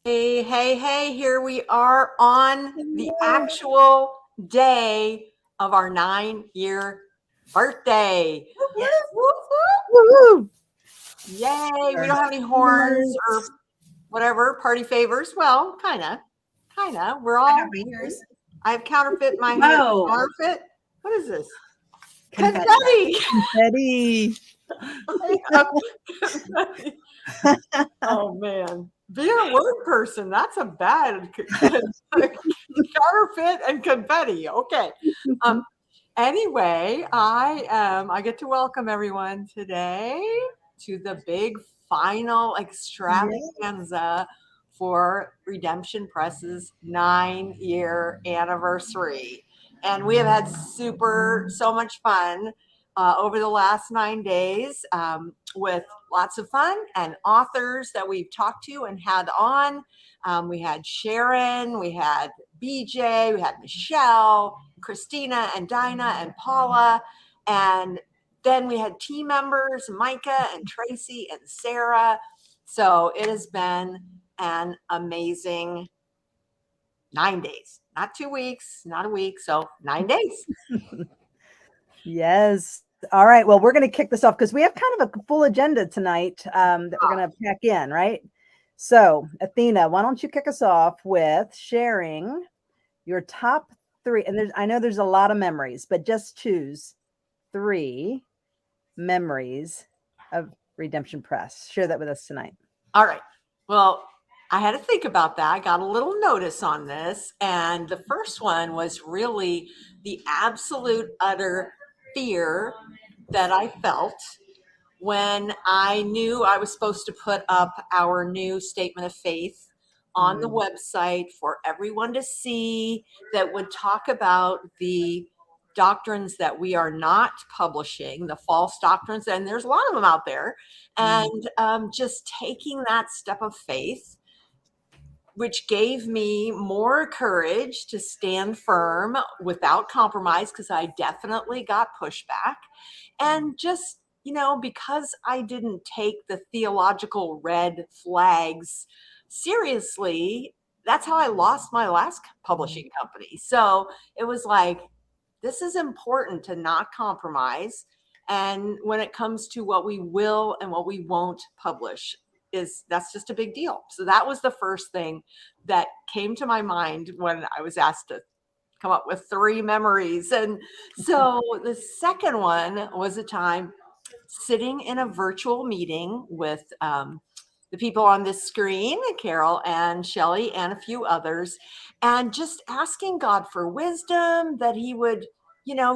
Hey, here we are on the actual day of our 9-year birthday. Yes. Woo-hoo. Yay. We don't have any horns or whatever, party favors. Well, kind of. We're all, I have fingers. I have counterfeit in my hand. Whoa. Counterfeit? What is this? Confetti. Confetti. Confetti. Oh, man. Being a word person, that's a bad counterfeit and confetti. Okay. Anyway, I get to welcome everyone today to the big final extravaganza for Redemption Press's 9-year anniversary. And we have had so much fun over the last 9 days with lots of fun and authors that we've talked to and had on. We had Sharon, we had BJ, we had Michelle, Christina and Dinah and Paula. And then we had team members, Micah and Tracy and Sarah. So it has been an amazing 9 days, not 2 weeks, not a week. So 9 days. Yes. All right. Well, we're going to kick this off because we have kind of a full agenda tonight that we're going to pack in, right? So, Athena, why don't you kick us off with sharing your top 3? And I know there's a lot of memories, but just choose 3 memories of Redemption Press. Share that with us tonight. All right. Well, I had to think about that. I got a little notice on this. And the first one was really the absolute utter fear that I felt when I knew I was supposed to put up our new statement of faith on the website for everyone to see, that would talk about the doctrines that we are not publishing, the false doctrines, and there's a lot of them out there, and just taking that step of faith, which gave me more courage to stand firm without compromise, because I definitely got pushback. And just, because I didn't take the theological red flags seriously, that's how I lost my last publishing company. So it was like, this is important to not compromise. And when it comes to what we will and what we won't publish, that's just a big deal. So that was the first thing that came to my mind when I was asked to come up with 3 memories. And so the second one was a time sitting in a virtual meeting with the people on this screen, Carol and Shelley and a few others, and just asking God for wisdom, that he would,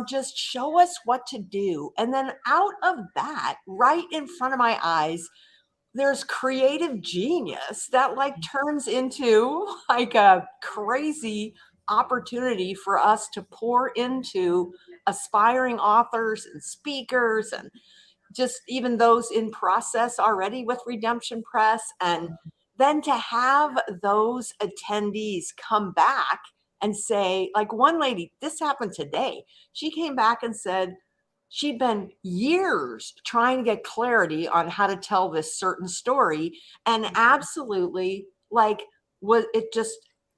just show us what to do. And then out of that, right in front of my eyes, there's creative genius that turns into a crazy opportunity for us to pour into aspiring authors and speakers, and just even those in process already with Redemption Press. And then to have those attendees come back and say, like one lady, this happened today. She came back and said, she'd been years trying to get clarity on how to tell this certain story, and absolutely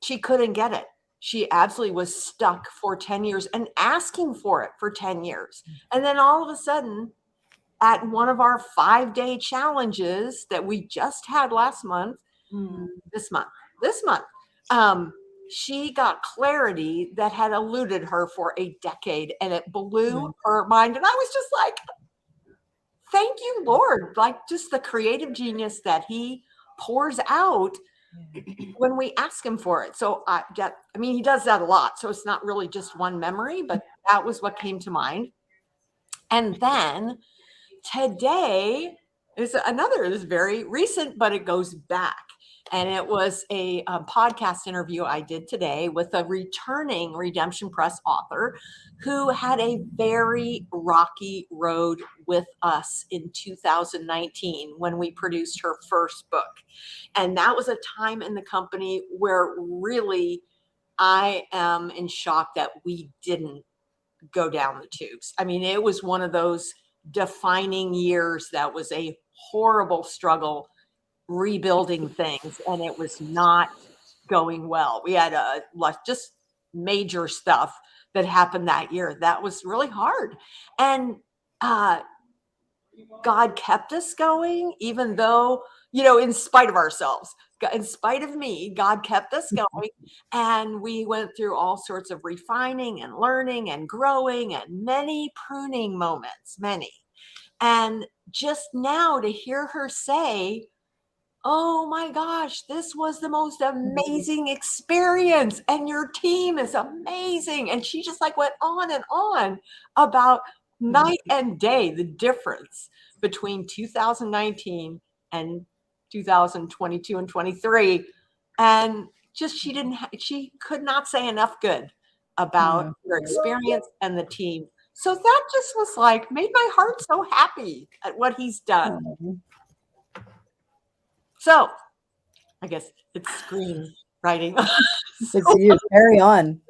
she couldn't get it. She absolutely was stuck for 10 years and asking for it for 10 years. And then all of a sudden, at one of our 5-day challenges that we just had this month, she got clarity that had eluded her for a decade, and it blew her mind. And I was just like, thank you, Lord. Just the creative genius that he pours out when we ask him for it. So he does that a lot. So it's not really just one memory, but that was what came to mind. And then today is another, this is very recent, but it goes back. And it was a podcast interview I did today with a returning Redemption Press author who had a very rocky road with us in 2019 when we produced her first book. And that was a time in the company where really I am in shock that we didn't go down the tubes. I mean, it was one of those defining years that was a horrible struggle rebuilding things, and it was not going well. We had just major stuff that happened that year. That was really hard. And God kept us going, even though, in spite of ourselves, in spite of me, God kept us going. And we went through all sorts of refining and learning and growing and many pruning moments, many. And just now to hear her say, oh my gosh, this was the most amazing experience. And your team is amazing. And she just like went on and on about night and day, the difference between 2019 and 2022 and 23. And just, she could not say enough good about her experience and the team. So that just was like, made my heart so happy at what he's done. So I guess it's screenwriting. It's you. Carry on.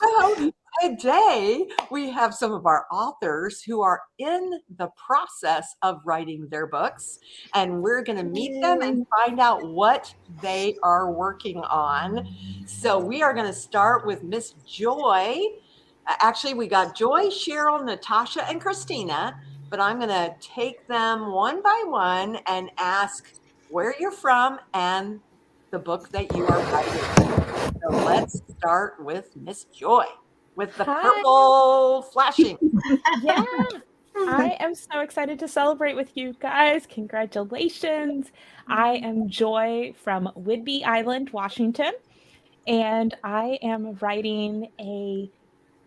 So today we have some of our authors who are in the process of writing their books, and we're going to meet them and find out what they are working on. So we are going to start with Miss Joy. Actually, we got Joy, Cheryl, Natasha, and Christina, but I'm going to take them one by one and ask where you're from and the book that you are writing. So let's start with Miss Joy with the purple flashing. Yeah, I am so excited to celebrate with you guys. Congratulations. I am Joy from Whidbey Island, Washington, and I am writing a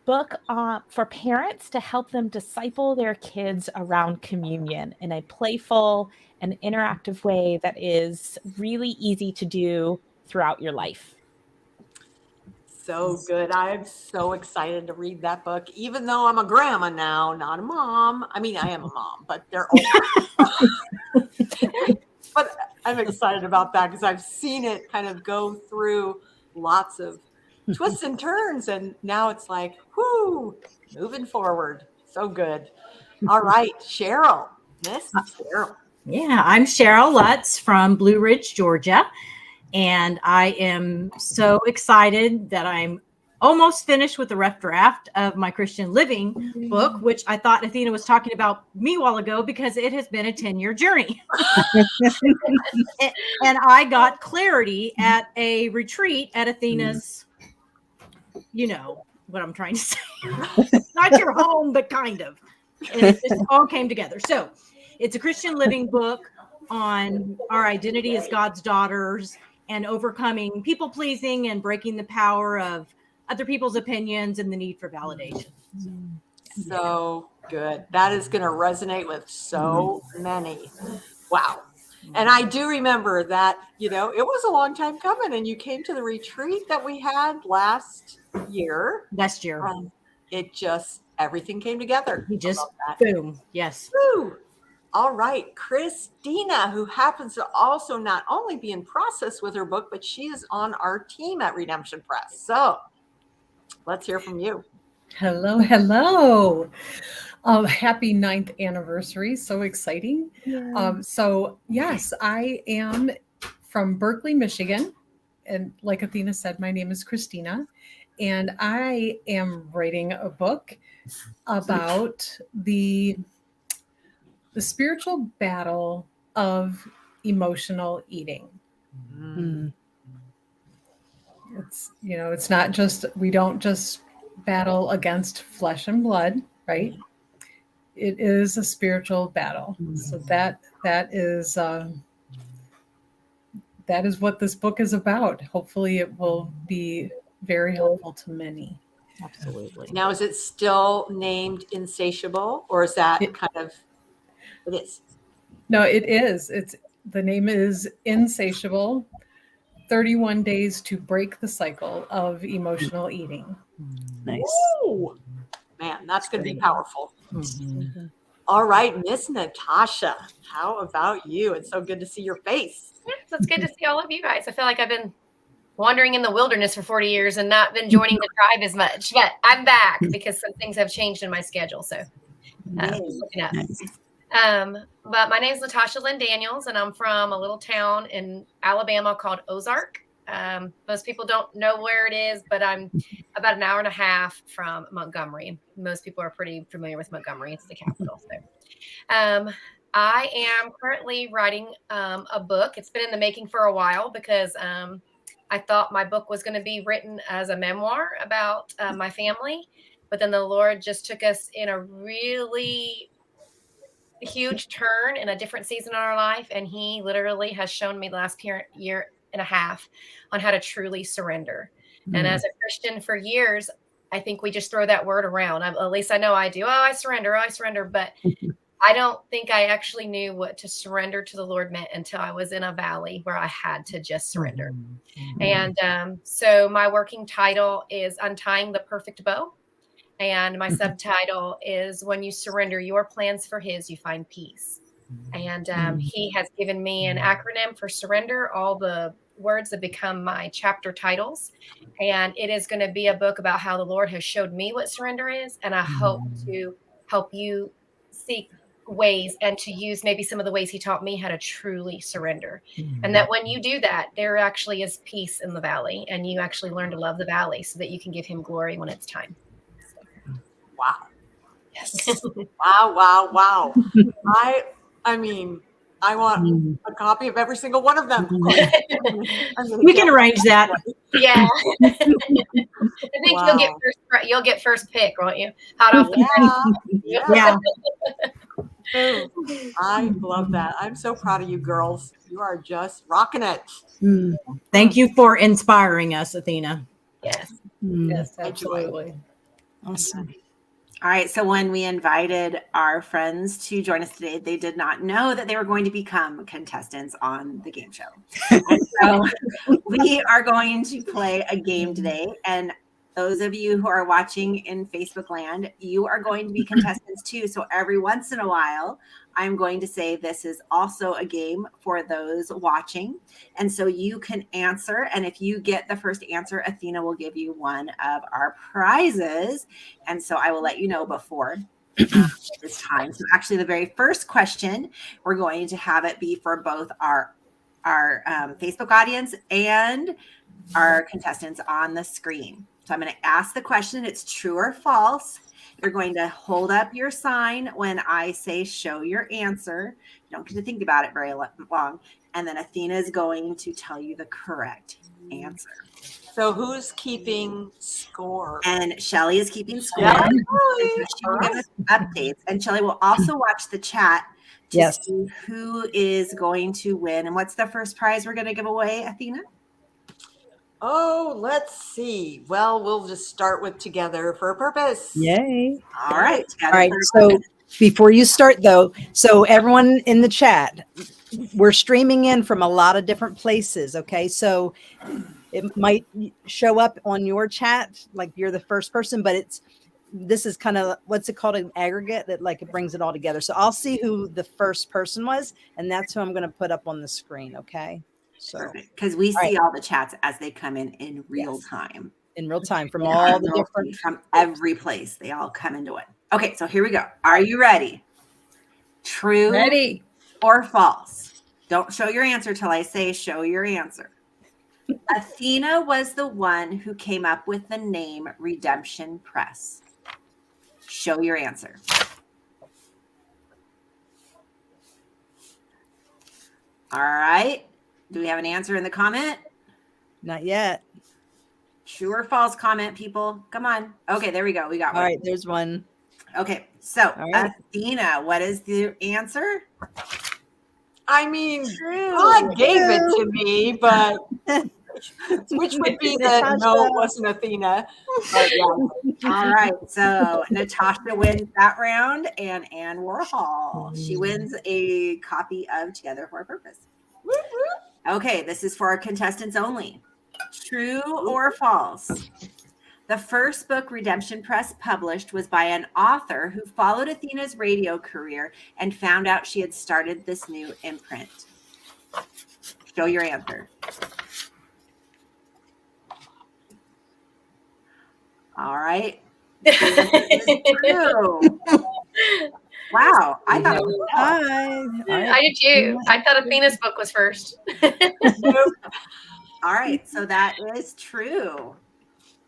book for parents to help them disciple their kids around communion in a playful and interactive way that is really easy to do throughout your life. So good. I'm so excited to read that book, even though I'm a grandma now, not a mom. I mean, I am a mom, but they're old. But I'm excited about that because I've seen it kind of go through lots of twists and turns, and now it's like, whoo, moving forward. So good. All right, Cheryl. Miss Cheryl. Yeah, I'm Cheryl Lutz from Blue Ridge, Georgia, and I am so excited that I'm almost finished with the rough draft of my Christian Living book, which I thought Athena was talking about me a while ago because it has been a 10-year journey. And I got clarity at a retreat at Athena's, you know what I'm trying to say. Not your home, but kind of. And it just all came together. So it's a Christian Living book on our identity as God's daughters and overcoming people pleasing and breaking the power of other people's opinions and the need for validation. So good. That is going to resonate with so many. Wow. And I do remember that, it was a long time coming, and you came to the retreat that we had last year. It just, everything came together. You just, boom. Yes. Woo. All right. Christina, who happens to also not only be in process with her book, but she is on our team at Redemption Press. So let's hear from you. Hello, hello. Happy 9th anniversary. So exciting. Yeah. So yes, I am from Berkeley, Michigan. And like Athena said, my name is Christina. And I am writing a book about the spiritual battle of emotional eating. Mm. It's, it's not just, we don't just battle against flesh and blood, right? It is a spiritual battle. So that is what this book is about. Hopefully it will be very helpful to many. Absolutely. Now, is it still named Insatiable, or is that it is? No, it is. The name is Insatiable, 31 Days to Break the Cycle of Emotional Eating. Nice. Ooh, man, that's going to be powerful. Mm-hmm. All right, Miss Natasha, how about you? It's so good to see your face. So it's good to see all of you guys. I feel like I've been wandering in the wilderness for 40 years and not been joining the tribe as much, but I'm back because some things have changed in my schedule. So looking up. But my name is Natasha Lynn Daniels, and I'm from a little town in Alabama called Ozark. Most people don't know where it is, but I'm about an hour and a half from Montgomery. Most people are pretty familiar with Montgomery. It's the capital. So, I am currently writing a book. It's been in the making for a while because I thought my book was going to be written as a memoir about my family, but then the Lord just took us in a really huge turn in a different season in our life, and He literally has shown me the last year and a half on how to truly surrender. And as a Christian for years, I think we just throw that word around. At least I know I do. Oh, I surrender. But I don't think I actually knew what to surrender to the Lord meant until I was in a valley where I had to just surrender. And so my working title is Untying the Perfect Bow. And my subtitle is When You Surrender Your Plans for His, You Find Peace. And He has given me an acronym for surrender, all the words that become my chapter titles. And it is going to be a book about how the Lord has showed me what surrender is. And I hope to help you seek ways and to use maybe some of the ways He taught me how to truly surrender. And that when you do that, there actually is peace in the valley, and you actually learn to love the valley so that you can give Him glory when it's time. Wow. Yes. Wow. I mean, I want a copy of every single one of them. We can arrange that. Yeah. I think Wow. you'll get first pick, won't you? Hot off the press. Yeah. Oh, I love that. I'm so proud of you girls. You are just rocking it. Thank you for inspiring us, Athena. Yes. Yes, absolutely. Awesome. All right. So when we invited our friends to join us today, they did not know that they were going to become contestants on the game show. And so we are going to play a game today. And those of you who are watching in Facebook land, you are going to be contestants too. So every once in a while, I'm going to say this is also a game for those watching. And so you can answer. And if you get the first answer, Athena will give you one of our prizes. And so I will let you know before this time. So actually the very first question, we're going to have it be for both our Facebook audience and our contestants on the screen. So I'm going to ask the question. It's true or false. You're going to hold up your sign when I say show your answer. You don't get to think about it very long. And then Athena is going to tell you the correct answer. So who's keeping score? And Shelly is keeping score. Yeah. She will give us updates. And Shelly will also watch the chat to see who is going to win. And what's the first prize we're going to give away, Athena? Oh, let's see. Well, we'll just start with Together for a Purpose. Yay. All right. All right. So before you start though, so everyone in the chat, we're streaming in from a lot of different places. Okay. So it might show up on your chat, like you're the first person, but this is kind of, what's it called? An aggregate that like it brings it all together. So I'll see who the first person was, and that's who I'm going to put up on the screen. Okay. So because we see all the chats as they come in real time. In real time from all the different, from every place. They all come into it. Okay, so here we go. Are you ready? True Ready. or false? Don't show your answer till I say show your answer. Athena was the one who came up with the name Redemption Press. Show your answer. All right. Do we have an answer in the comment? not yet. True or false comment, people. Come on. Okay, there we go. We got one. All right, there's one. Okay, so All right. Athena, what is the answer? I mean, God gave it to me, but which would be the no, it wasn't Athena. But yeah. All right, so Natasha wins that round, and Ann Warhol, she wins a copy of Together for a Purpose. Okay, this is for our contestants only. True or false? The first book Redemption Press published was by an author who followed Athena's radio career and found out she had started this new imprint. Show your answer. All right. True. Wow. I thought it was Hi. All right. I did too. I thought Athena's book was first. all right. So that is true.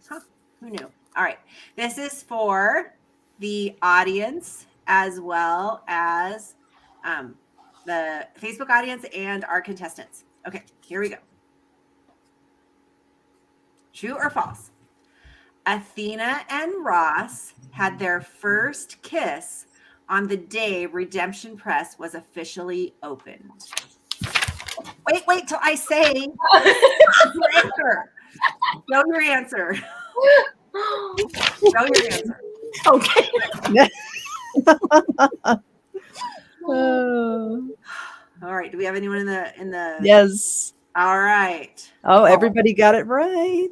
Huh, who knew? All right. This is for the audience as well as the Facebook audience and our contestants. Okay, here we go. True or false? Athena and Ross had their first kiss on the day Redemption Press was officially opened. Wait till I say your answer. Know your answer. Know your answer. Okay. All right. Do we have anyone in the Yes. All right. Oh, everybody got it right.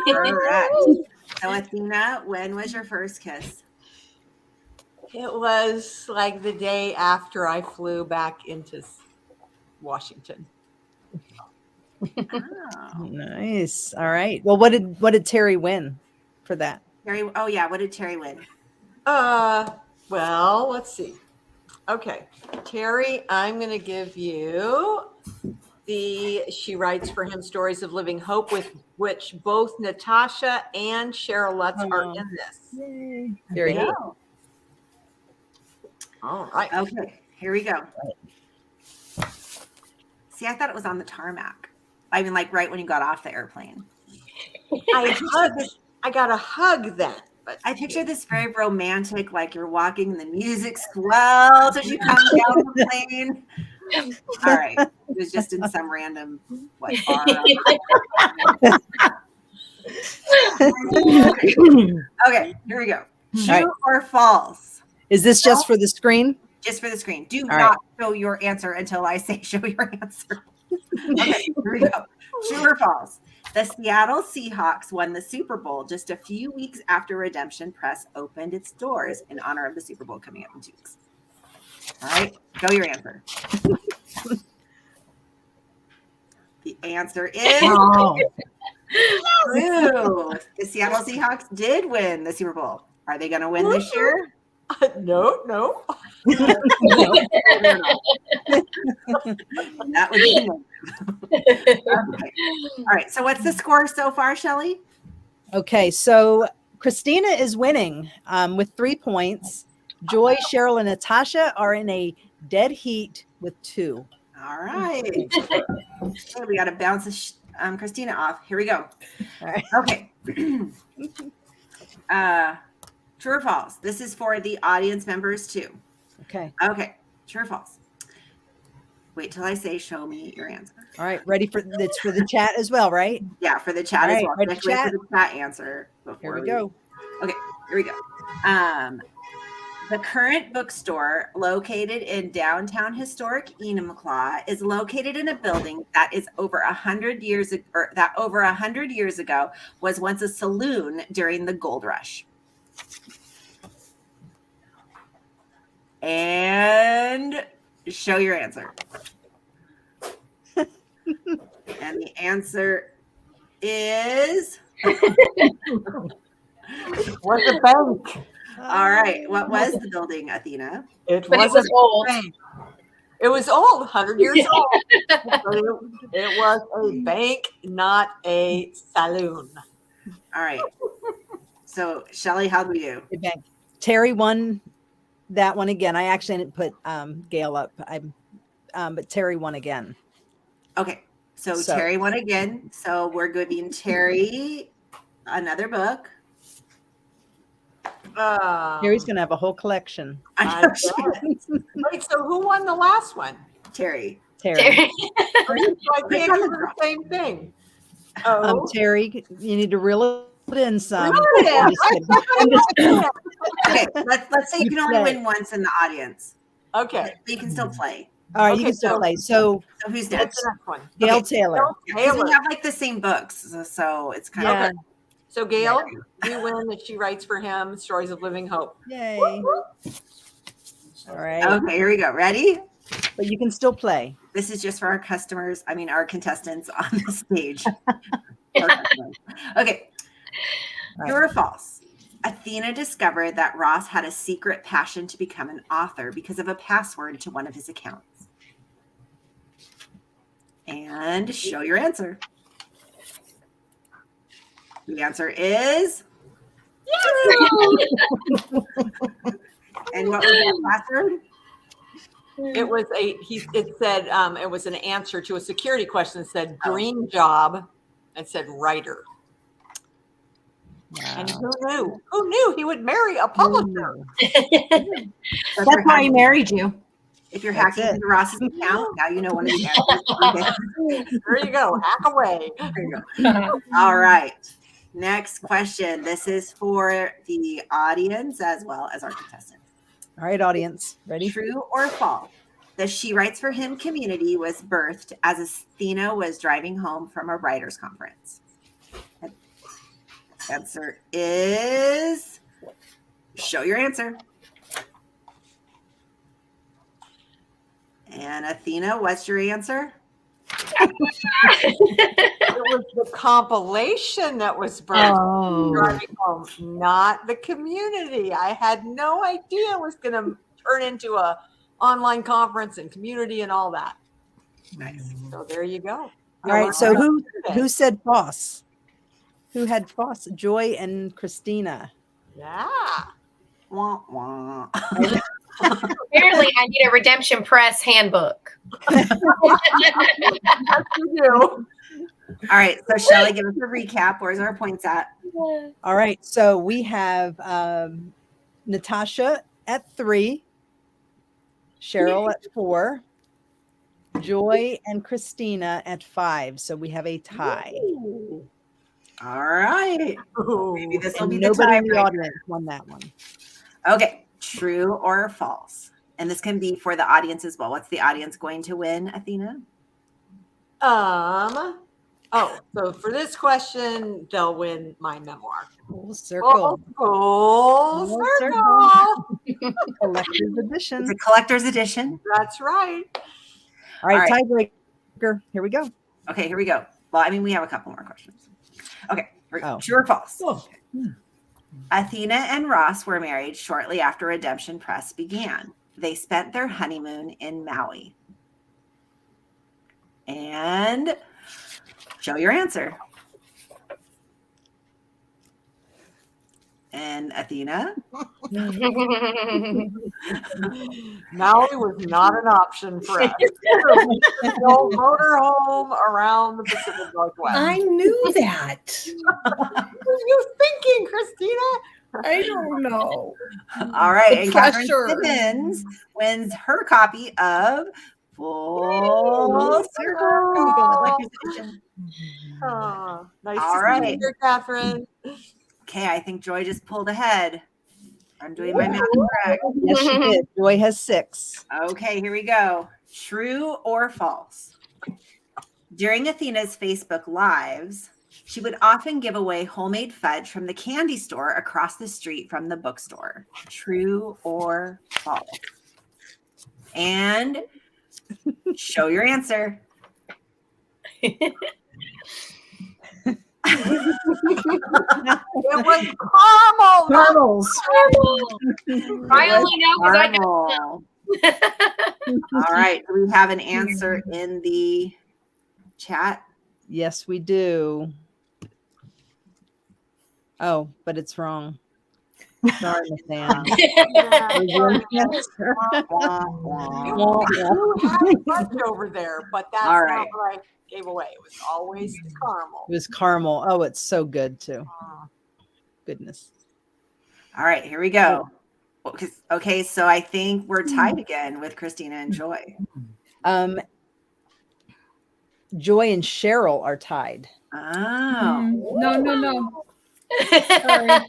Correct. So Athena, when was your first kiss? It was like the day after I flew back into Washington. Oh. Nice. All right. Well, what did Terry win for that? Terry, oh yeah, what did Terry win? Well, let's see. Okay, Terry, I'm going to give you She Writes for Him Stories of Living Hope, with which both Natasha and Cheryl Lutz are in this. Yay. Very good. All right. Okay, here we go. See, I thought it was on the tarmac. I mean, like right when you got off the airplane. I got a hug then. But I picture this very romantic, like you're walking and the music swells as you come down the plane. All right. It was just in some random bar. Okay, here we go. True right. or false? Is this just for the screen? Just for the screen. Do All not show your answer until I say show your answer. Okay, here we go. True or false? The Seattle Seahawks won the Super Bowl just a few weeks after Redemption Press opened its doors in honor of the Super Bowl coming up in 2 weeks. All right, go your answer. The answer is true. The Seattle Seahawks did win the Super Bowl. Are they going to win this year? No. That would be no. Okay. All right. So what's the score so far, Shelly? Okay, so Christina is winning with 3 points. Joy, Cheryl, and Natasha are in a dead heat with 2. All right. Okay, we got to bounce Christina off. Here we go. All right. Okay. True or false? This is for the audience members too. Okay. Okay. True or false? Wait till I say show me your answer. All right. Ready for it's for the chat as well, right? Yeah, for the chat All as right, well. ready Wait for chat? for the chat answer. Here we go. Okay, here we go. The current bookstore, located in downtown historic Enumclaw, is located in a building that is over 100 years ago was once a saloon during the Gold Rush. And show your answer. And the answer is Was a bank. all right. What was the building, Athena? It But it was was a old. bank. It was old, 100 years old. So it was a bank, not a saloon. All right. So, Shelly, how'd we do? Good bang. Terry won that one again. I actually didn't put Gail up. But Terry won again. Okay. So So- Terry won again. So we're giving Terry another book. Terry's gonna have a whole collection. I know she is. Wait, so who won the last one? Terry. Terry. So I can't do the same thing. Oh, Terry, you need to reel it in some. Really? I'm just kidding. I'm just kidding. Okay. Let's say you can only play. win once in the audience. okay. But you can still play. All right, you Okay, can still so- play. So So who's What's next? the next one? Gail Okay. Taylor. Because Taylor. we have like the same books, so it's kind Yeah. of So Gail, you win that She Writes for Him, Stories of Living Hope. Yay. All right. okay. Here we go. Ready? But you can still play. This is just for our customers. I mean, our contestants on the stage. Okay. Right. True or false? Athena discovered that Ross had a secret passion to become an author because of a password to one of his accounts. And show your answer. The answer is and what was that password? It was it said it was an answer to a security question that said dream job and said writer. And who knew? Who knew he would marry a publisher? That's why he married you. If you're hacking into Ross's account, now you know one of the answers. There you go. Hack away. There you go. All right. Next question. This is for the audience as well as our contestants. All right, audience, ready? True or false? The She Writes for Him community was birthed as Athena was driving home from a writers' conference. Answer is show your answer. And Athena, what's your answer? It was the compilation that was birthed. Oh. Driving home, not the community. I had no idea it was going to turn into a online conference and community and all that. Nice. So there you go. All right. So who Today. said Foss? Who had Foss? Joy and Christina. Yeah. Wah, wah. Apparently, I need a Redemption Press handbook. Yes, you do. All right. So Shelly, give us a recap. Where's our points at? All right. So we have Natasha at 3, Cheryl at 4, Joy and Christina at 5. So we have a tie. All right. Maybe this will And be the nobody in the tiebreaker. audience won that one. Okay. True or false? And this can be for the audience as well. What's the audience going to win, Athena? Oh, so for this question, they'll win my memoir. Full circle. Full Full circle. Collector's edition. It's a collector's edition. That's right. All right, All tiebreaker. Here we go. Okay, here we go. Well, I mean, we have a couple more questions. Okay. Oh. True or false? Athena and Ross were married shortly after Redemption Press began. They spent their honeymoon in Maui. And show your answer. And Athena? Maui was not an option for us. No motorhome around the Pacific Northwest. I knew that. What were you thinking, Christina? I don't know. All right. The And Catherine pressure. Simmons wins her copy of Full Circle Collector's Edition. Oh, nice All to see right. you here, Catherine. Okay, I think Joy just pulled ahead. I'm doing my math correct. Yes, she did. Joy has 6. Okay, here we go. True or false? During Athena's Facebook Lives, she would often give away homemade fudge from the candy store across the street from the bookstore. True or false? And show your answer. It was caramel. not Caramels. I only know because I Caramel. All right, do we have an answer in the chat? Yes, we do. Oh, but it's wrong. Sorry, Miss Ann. Wah, wah. You had fudge over there, but that's All not right. what I gave away. It was always the caramel. It was caramel. Oh, it's so good too. Goodness. All right, here we go. Okay, so I think we're tied again with Christina and Joy. Joy and Cheryl are tied. Oh, No. Sorry.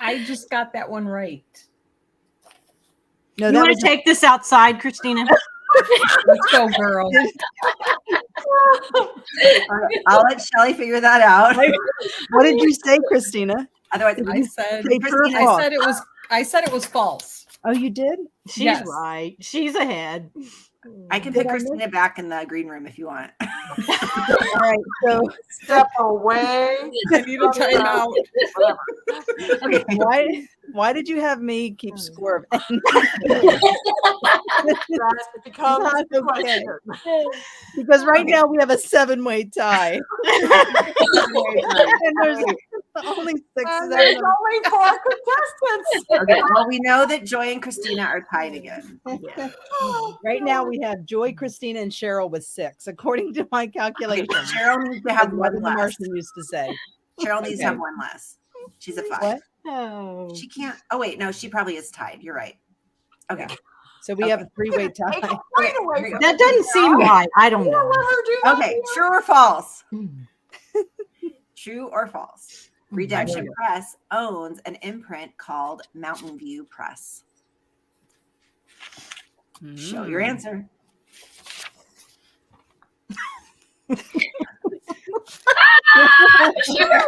I just got that one right. No, You that want was to take this outside, Christina? Let's go, girl. I'll let Shelly figure that out. what did you say, Christina? Otherwise, I said Say true or false? I said it was false. Oh, you did? She's Yes. right. She's ahead. I can Did put I miss- Christina back in the green room if you want. All right. So Step away. I need a timeout. why did you have me keep score of That becomes Not the okay. question. because right now we have a 7-way tie. And there's only 6 And of there's them. only 4 contestants. Okay, well, we know that Joy and Christina are tied again. Right now we have Joy, Christina, and Cheryl with 6, according to my Okay, calculations. Cheryl needs to As have Mother one less. Martian used to say. Cheryl needs to Okay. have one less. She's a 5. What? Oh. She can't. Oh wait, no, she probably is tied. You're right. Okay. So we have a 3-way Take tie. it right away from That doesn't seem right. I don't You don't know. let her do that. Okay. True or false? Hmm. True or false? Redemption Press owns an imprint called Mountain View Press. Show your answer. Yes,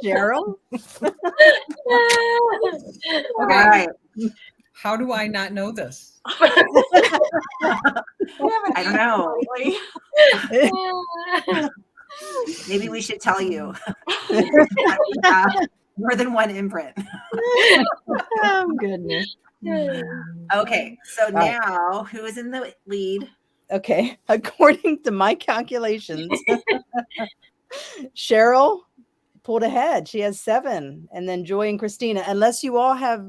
Cheryl. All right. How do I not know this? We haven't I don't eaten know. lately. Maybe we should tell you that we have more than one imprint. Oh goodness. Okay. So right. now who is in the lead? Okay. According to my calculations, Cheryl pulled ahead. She has 7. And then Joy and Christina, unless you all have.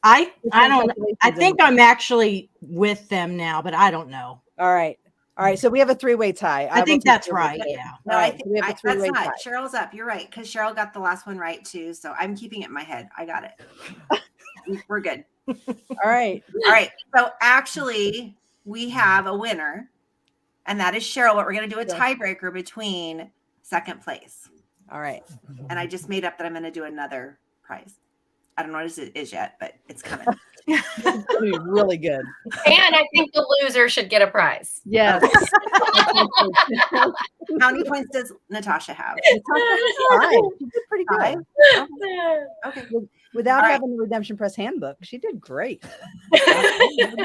I don't. calculations I in think there. I'm actually with them now, but I don't know. All right. All right. So we have a 3-way tie. I will think take that's over. right. Yeah. No, All I right, think we have a that's 3-way not. tie. Cheryl's up. You're right, because Cheryl got the last one right too. So I'm keeping it in my head. I got it. We're good. All right. All right. So actually, we have a winner, and that is Cheryl. But we're going to do a tiebreaker between second place. All right. And I just made up that I'm going to do another prize. I don't know what it is yet, but it's coming. It's gonna be really good. And I think the loser should get a prize. Yes. How many points does Natasha have? 5. She did pretty good. 5? Okay. Without All right. having the Redemption Press handbook, she did great.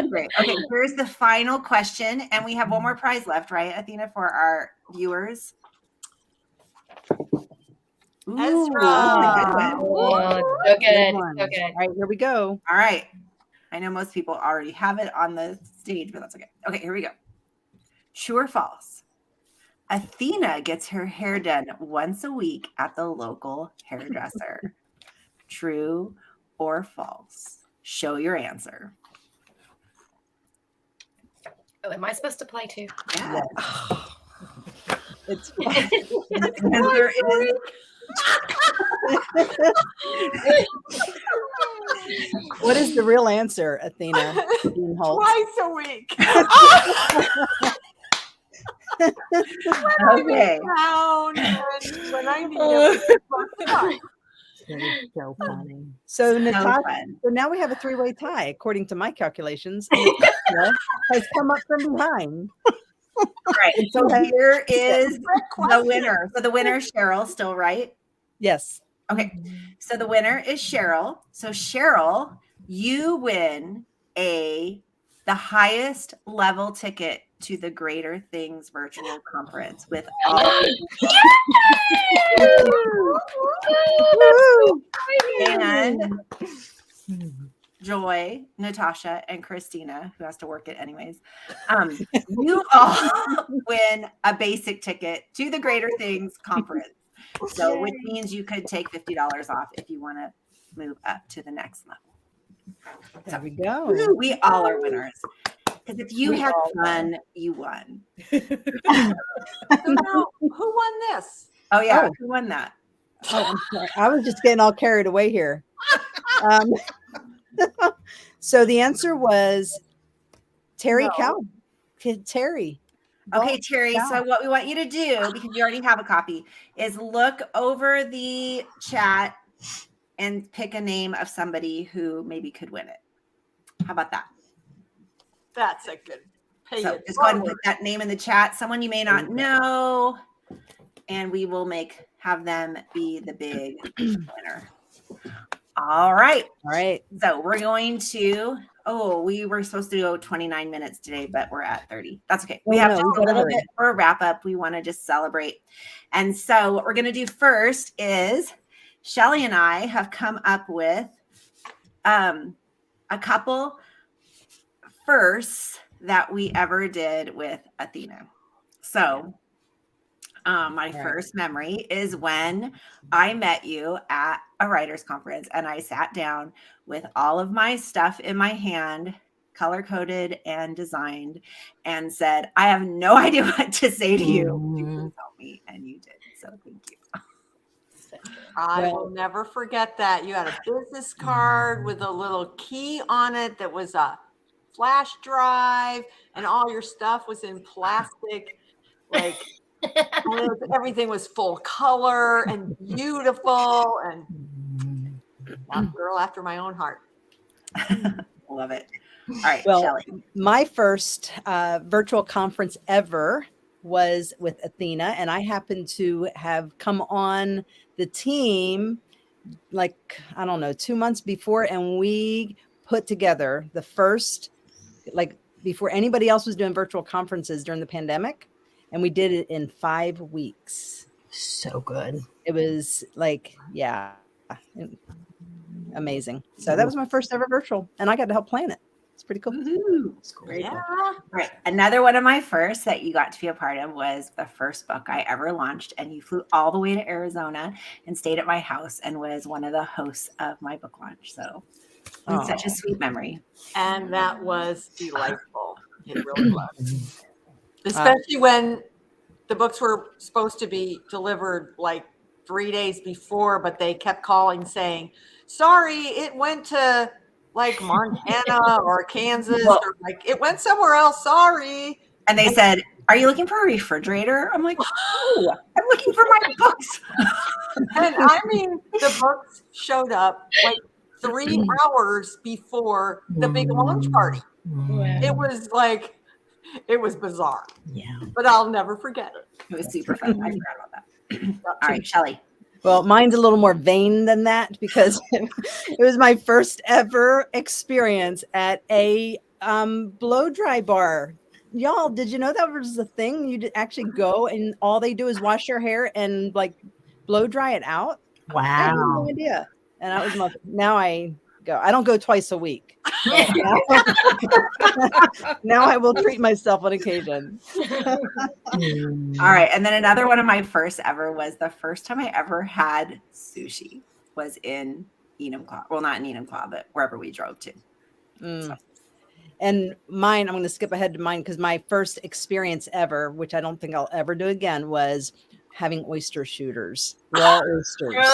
Great. Okay, here's the final question, and we have one more prize left, right, Athena, for our viewers? Ooh, Ezra. that's a good one. Oh, so good. one. So good. All right, here we go. All right. I know most people already have it on the stage, but that's okay. Okay, here we go. True or false? Athena gets her hair done once a week at the local hairdresser. True or false? Show your answer. Oh, am I supposed to play too? Yeah. It's The answer is what is the real answer, Athena? Dean Holt? Twice a week. okay. Down and when I need it. That is so funny. So So Natasha, fun. so now we have a 3-way tie, according to my calculations. Natasha has come up from behind. All right. So here is the winner. So the winner is Cheryl, still right? Yes. Okay. So the winner is Cheryl. So Cheryl, you win the highest level ticket to the Greater Things virtual conference with all and Joy, Natasha, and Christina, who has to work it anyways. You all win a basic ticket to the Greater Things conference. So, which means you could take $50 off if you want to move up to the next level. There we go. Woo, we all are winners. Because if you We had all fun, you won. So now, who won this? Oh yeah, Oh. who won that? Oh, I'm sorry. I was just getting all carried away here. So the answer was Terry No. Cow. Terry. Okay, Terry. yeah. So what we want you to do, because you already have a copy, is look over the chat and pick a name of somebody who maybe could win it. How about that? That's a good pay So it just go ahead and forward. put that name in the chat. Someone you may not know, and we will have them be the big winner. All right. All right. So we're going to oh, we were supposed to go 29 minutes today, but we're at 30. That's okay. We Oh, have no, just we a gotta little hurry. bit for a wrap up. We want to just celebrate. And so what we're going to do first is Shelly and I have come up with a couple firsts that we ever did with Athena. So my first memory is when I met you at a writer's conference and I sat down with all of my stuff in my hand, color coded and designed, and said, I have no idea what to say to you. Please help me. And you did. So thank you. I will never forget that. You had a business card with a little key on it that was a flash drive, and all your stuff was in plastic. Like, everything was full color and beautiful, and a girl after my own heart. Love it. All right, Well, Shelly. my first virtual conference ever was with Athena, and I happened to have come on the team like, I don't know, 2 months before, and we put together the first, like, before anybody else was doing virtual conferences during the pandemic, and we did it in 5 weeks. So good. It was like, yeah, amazing. So that was my first ever virtual, and I got to help plan it. It's pretty cool. Woohoo. Very Yeah. cool. All right. Another one of my firsts that you got to be a part of was the first book I ever launched. And you flew all the way to Arizona and stayed at my house and was one of the hosts of my book launch. So it's such a sweet memory. And that was delightful. It really was. Especially when the books were supposed to be delivered like 3 days before, but they kept calling saying, sorry, it went to like Montana or Kansas, or like it went somewhere else. Sorry. And they said, are you looking for a refrigerator? I'm like, oh, I'm looking for my books. And I mean, the books showed up like 3 hours before the big launch party. It was like, it was bizarre, Yeah. but I'll never forget it. It was super fun. I forgot about that. All right, Shelly. Well, mine's a little more vain than that because it was my first ever experience at a blow dry bar. Y'all, did you know that was a thing? You actually go and all they do is wash your hair and like blow dry it out. I had no Wow. idea. And that was now I go. I don't go twice a week. Now I will treat myself on occasion. All right. And then another one of my first ever was the first time I ever had sushi was in Enumclaw. Well, not in Enumclaw, but wherever we drove to. Mm. And mine, I'm going to skip ahead to mine because my first experience ever, which I don't think I'll ever do again, was having oyster shooters, raw oysters.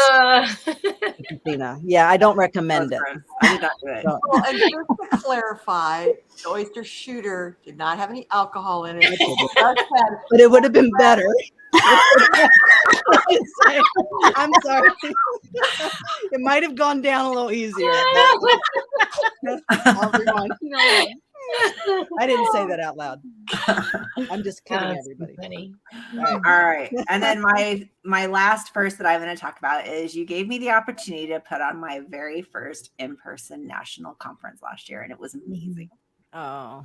Athena. Yeah, I don't recommend it. I did not do it. So- Well, and just to clarify, the oyster shooter did not have any alcohol in it. It just had but it would have been better. I'm sorry. It might have gone down a little easier. I'll rewind. No. I didn't say that out loud. I'm just kidding, That's everybody. funny. All right. All right. And then my last first that I'm going to talk about is you gave me the opportunity to put on my very first in-person national conference last year, and it was amazing. Oh,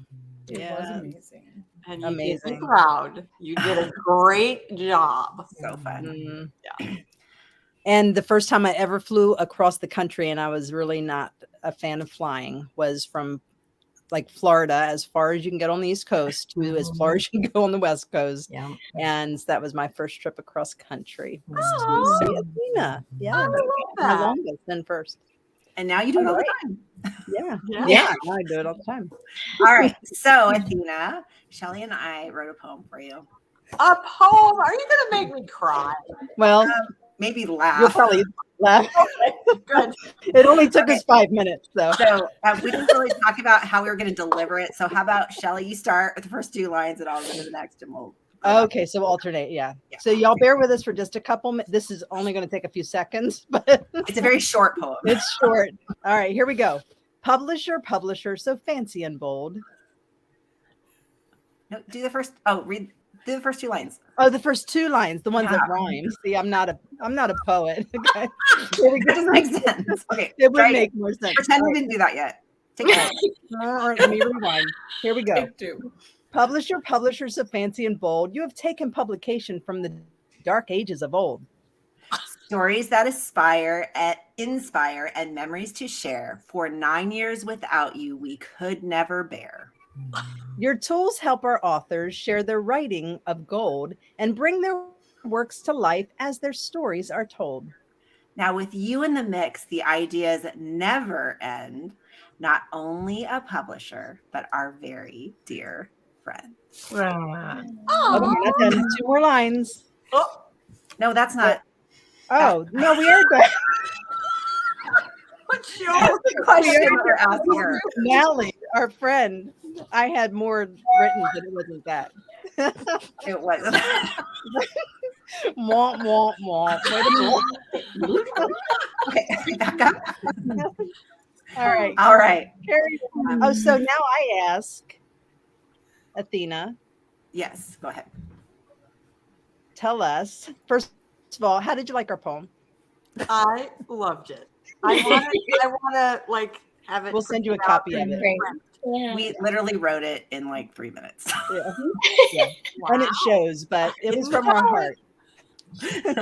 It yeah. was amazing. and you did me Amazing. proud. You did a great job. So fun. Mm. And the first time I ever flew across the country, and I was really not a fan of flying, was from like Florida, as far as you can get on the East Coast, to as far as you can go on the West Coast. Yeah. And that was my first trip across country. Was Aw. to see Athena. Yeah, I love my that. longest then first. And now you do it all the time. Yeah, Yeah. yeah, I do it all the time. All right. So, Athena, Shelly and I wrote a poem for you. A poem? Are you going to make me cry? Well, Maybe laugh. you'll probably laugh. Good. It only took us 5 minutes, though. So we didn't really talk about how we were going to deliver it. So how about Shelly, you start with the first 2 lines and I'll go to the next and we'll. Okay, so alternate, yeah. Yeah. So y'all bear with us for just a couple minutes. This is only going to take a few seconds, but It's a very short poem. it's short. All right, here we go. Publisher, so fancy and bold. No, do the first. Oh, do the first 2 lines. Oh, the first 2 lines, the ones that Yeah. rhyme. See, I'm not a poet. Okay, here we It go. doesn't make sense. Okay. It would try make more sense. Pretend All we right. didn't do that yet. Take it. Let me rewind. Here we go. Take two. Publishers of fancy and bold, you have taken publication from the dark ages of old. Stories that inspire, and memories to share. For 9 years without you, we could never bear. Your tools help our authors share their writing of gold and bring their works to life as their stories are told. Now, with you in the mix, the ideas never end. Not only a publisher, but our very dear friend. Okay, Oh, not done. 2 more lines. No, that's not. Oh, no, we are done. what's your The question we're asking her. Nally, our friend. I had more written, but it wasn't that. It wasn't. Womp, womp, womp. Wait a minute. Okay, back up. All right. All right. Carry on. Oh, so now I ask Athena, Yes, go ahead. tell us, first of all, how did you like our poem? I loved it. I want to like have it. We'll send you a printed out copy of and it. Great. print. Yeah. We literally wrote it in like 3 minutes. Yeah. Yeah. And it shows, but it was from our heart.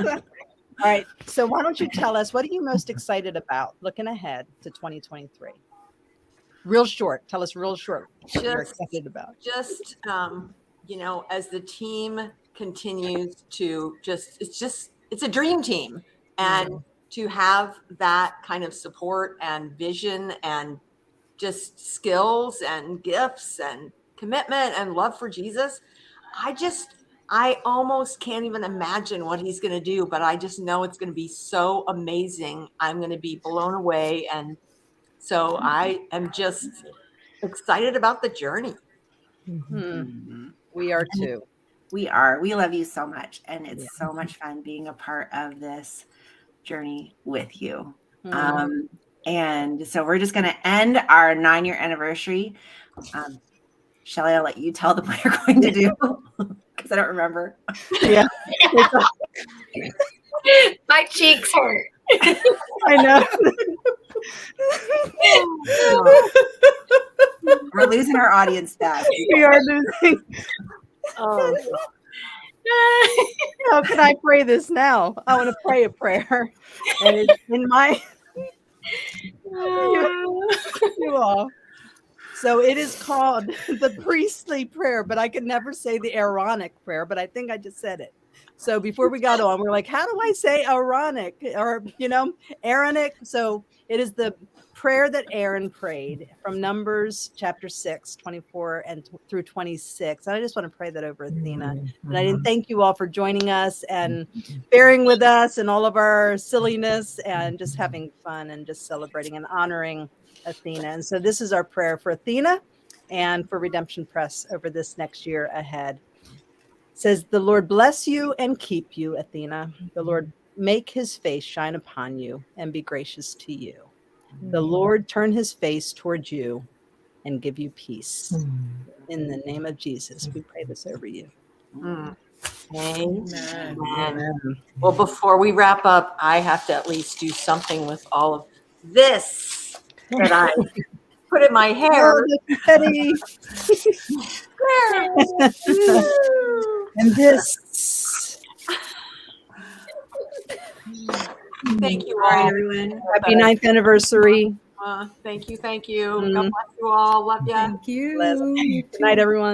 All right. So why don't you tell us, what are you most excited about looking ahead to 2023? Real short. Tell us real short what you're Just- excited about. Just as the team continues to it's a dream team, and to have that kind of support and vision and just skills and gifts and commitment and love for Jesus, I almost can't even imagine what he's going to do, but I just know it's going to be so amazing. I'm going to be blown away, and so I am just excited about the journey. Hmm. We are too. We are. We love you so much. And it's so much fun being a part of this journey with you. Mhm. And so we're just going to end our 9-year anniversary. Shelley, I'll let you tell them what you're going to do because I don't remember. Yeah. My cheeks hurt. I know. We're losing our audience fast. We are losing. Oh, How can I pray this now? I want to pray a prayer. And it's in my you all. So it is called the priestly prayer, but I could never say the Aaronic prayer, but I think I just said it. So before we got on, we're like, how do I say Aaronic or, Aaronic? So it is the prayer that Aaron prayed from Numbers chapter 6, 24 and through 26. And I just want to pray that over Athena. And I didn't thank you all for joining us and bearing with us and all of our silliness and just having fun and just celebrating and honoring Athena. And so this is our prayer for Athena and for Redemption Press over this next year ahead. It says, the Lord bless you and keep you, Athena. The Lord make his face shine upon you and be gracious to you. The Lord turn his face towards you and give you peace. In the name of Jesus, we pray this over you. Amen. Well, before we wrap up, I have to at least do something with all of this that I put in my hair. Oh, the confetti. And this. Thank you All right, all. everyone. Happy 9th anniversary. Thank you. God Mhm. bless you all. Love ya. Thank you. Good night, everyone.